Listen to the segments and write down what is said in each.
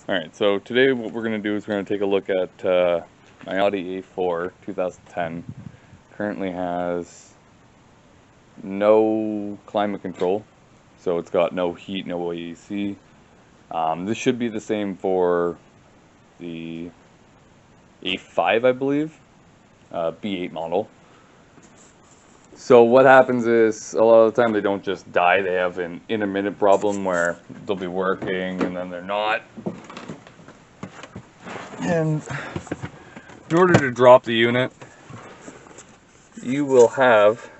Alright, so today what we're going to do is we're going to take a look at my Audi A4 2010. Currently has no climate control, so it's got no heat, no AC. This should be the same for the A5, I believe, B8 model. So what happens is, a lot of the time they don't just die, they have an intermittent problem where they'll be working and then they're not. And in order to drop the unit, you will have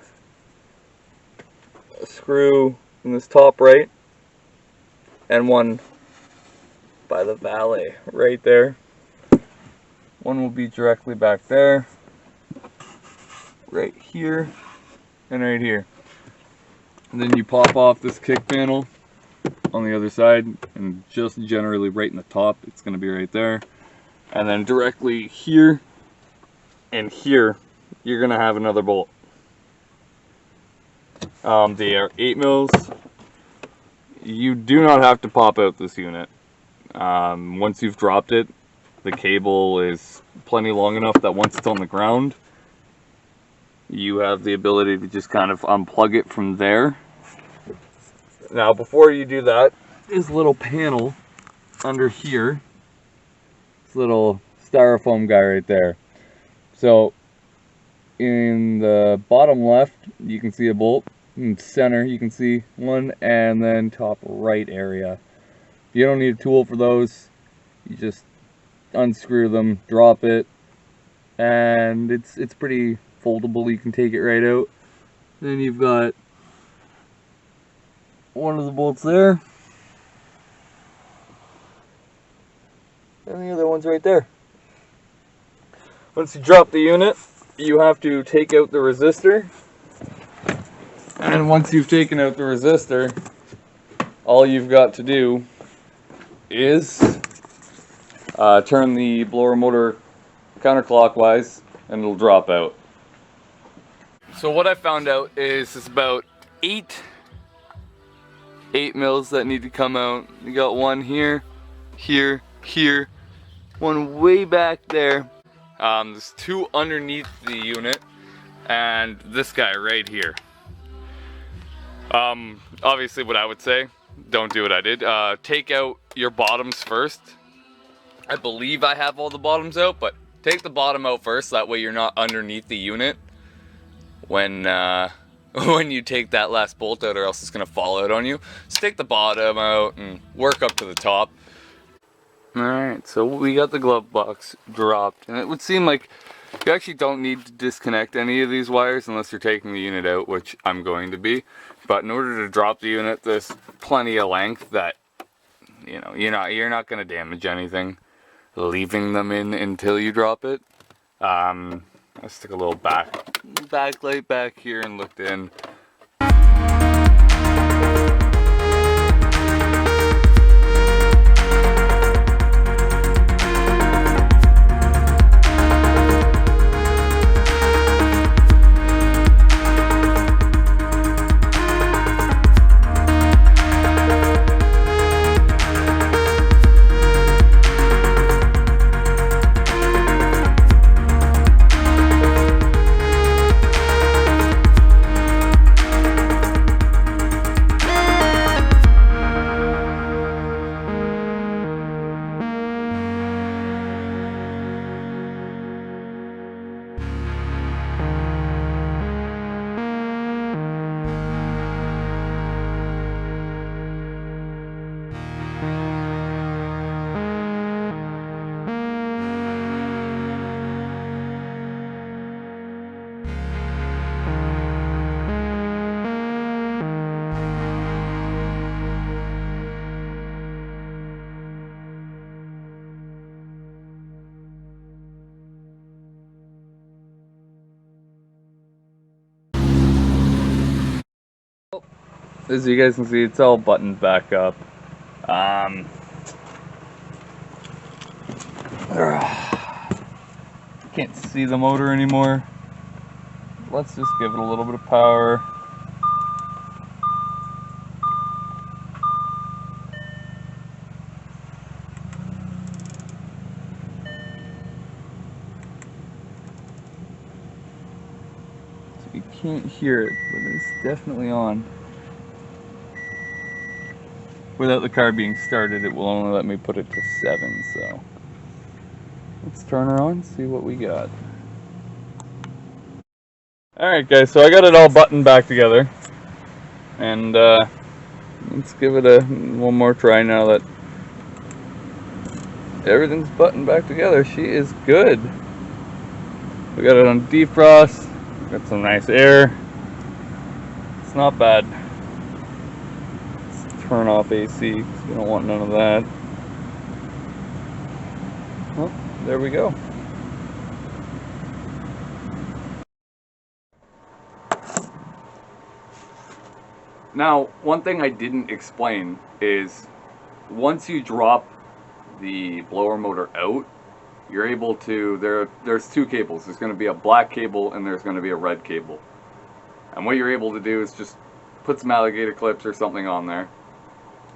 a screw in this top right and one by the valet right there. One will be directly back there, right here, and right here. And then you pop off this kick panel on the other side, and just generally right in the top, it's going to be right there. And then directly here and here, you're going to have another bolt. They are 8 mils. You do not have to pop out this unit. Once you've dropped it, the cable is plenty long enough that once it's on the ground, you have the ability to just kind of unplug it from there. Now, before you do that, this little panel under here, this little styrofoam guy right there. So, in the bottom left, you can see a bolt. In center, you can see one, and then top right area. You don't need a tool for those. You just unscrew them, drop it, and it's pretty foldable. You can take it right out. Then you've got one of the bolts there, and the other one's right there. Once you drop the unit, you have to take out the resistor. And once you've taken out the resistor, all you've got to do is turn the blower motor counterclockwise and it'll drop out. So what I found out is it's about 8 mils that need to come out. You got one here, here, here, one way back there. There's 2 underneath the unit, and this guy right here. Obviously what I would say, don't do what I did. Take out your bottoms first. I believe I have all the bottoms out, but take the bottom out first. That way you're not underneath the unit when you take that last bolt out, or else it's going to fall out on you. So take the bottom out and work up to the top. Alright, so we got the glove box dropped, and it would seem like you actually don't need to disconnect any of these wires unless you're taking the unit out, which I'm going to be. But in order to drop the unit, there's plenty of length that, you know, you're not going to damage anything leaving them in until you drop it. I stick a little backlight back here and looked in. As you guys can see, it's all buttoned back up. Can't see the motor anymore. Let's just give it a little bit of power. can't hear it, but it's definitely on. Without the car being started, it will only let me put it to 7, so let's turn her on, see what we got. Alright guys, so I got it all buttoned back together, and let's give it one more try now that everything's buttoned back together. She is good. We got it on defrost, got some nice air. It's not bad. Let's turn off AC because we don't want none of that. Well, there we go. Now, one thing I didn't explain is once you drop the blower motor out, you're able to, there's two cables. There's going to be a black cable and there's going to be a red cable. And what you're able to do is just put some alligator clips or something on there.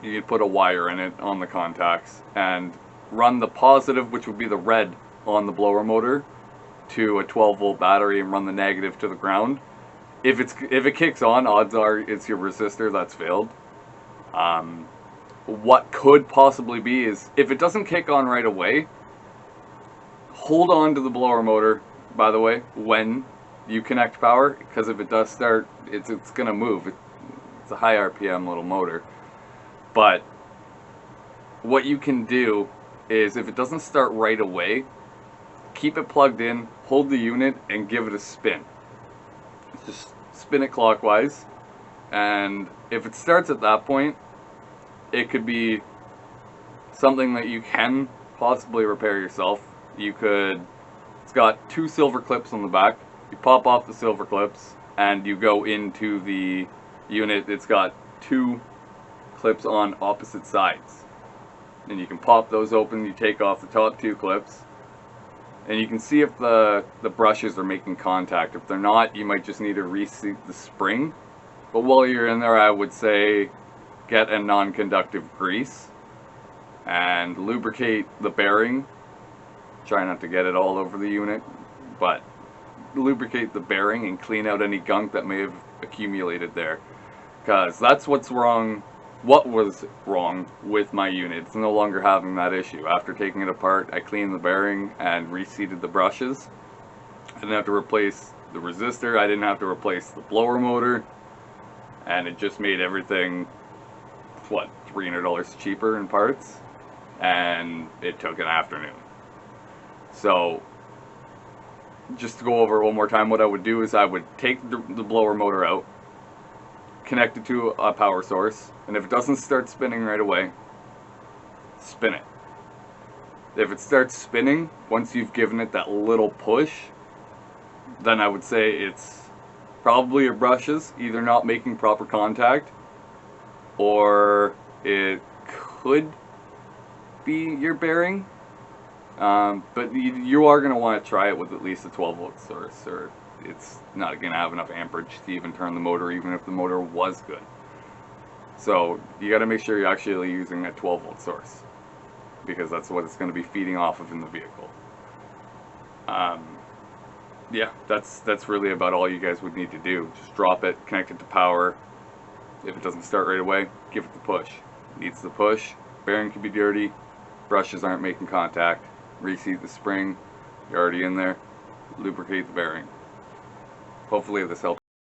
You can put a wire in it on the contacts and run the positive, which would be the red on the blower motor, to a 12-volt battery and run the negative to the ground. If it kicks on, odds are it's your resistor that's failed. What could possibly be is if it doesn't kick on right away, hold on to the blower motor, by the way, when you connect power, because if it does start, it's gonna move. It's a high RPM little motor. But what you can do is if it doesn't start right away, keep it plugged in, hold the unit, and give it a spin. Just spin it clockwise, and if it starts at that point, it could be something that you can possibly repair yourself. It's got 2 silver clips on the back. You pop off the silver clips and you go into the unit. It's got 2 clips on opposite sides, and you can pop those open. You take off the top 2 clips, and you can see if the brushes are making contact. If they're not, you might just need to reseat the spring. But while you're in there, I would say get a non-conductive grease and lubricate the bearing. Try not to get it all over the unit, but lubricate the bearing and clean out any gunk that may have accumulated there, because that's what's wrong. What was wrong with my unit? It's no longer having that issue. After taking it apart, I cleaned the bearing and reseated the brushes. I didn't have to replace the resistor, I didn't have to replace the blower motor, and it just made everything, what, $300 cheaper in parts, and it took an afternoon. So just to go over it one more time, what I would do is I would take the blower motor out, connect it to a power source, and if it doesn't start spinning right away, spin it. If it starts spinning, once you've given it that little push, then I would say it's probably your brushes either not making proper contact, or it could be your bearing. But you are going to want to try it with at least a 12-volt source, or it's not going to have enough amperage to even turn the motor, even if the motor was good. So you got to make sure you're actually using a 12-volt source, because that's what it's going to be feeding off of in the vehicle. Yeah, that's really about all you guys would need to do. Just drop it, connect it to power. If it doesn't start right away, give it the push. It needs the push. Bearing can be dirty. Brushes aren't making contact. Reseat the spring. You're already in there. Lubricate the bearing. Hopefully this helps.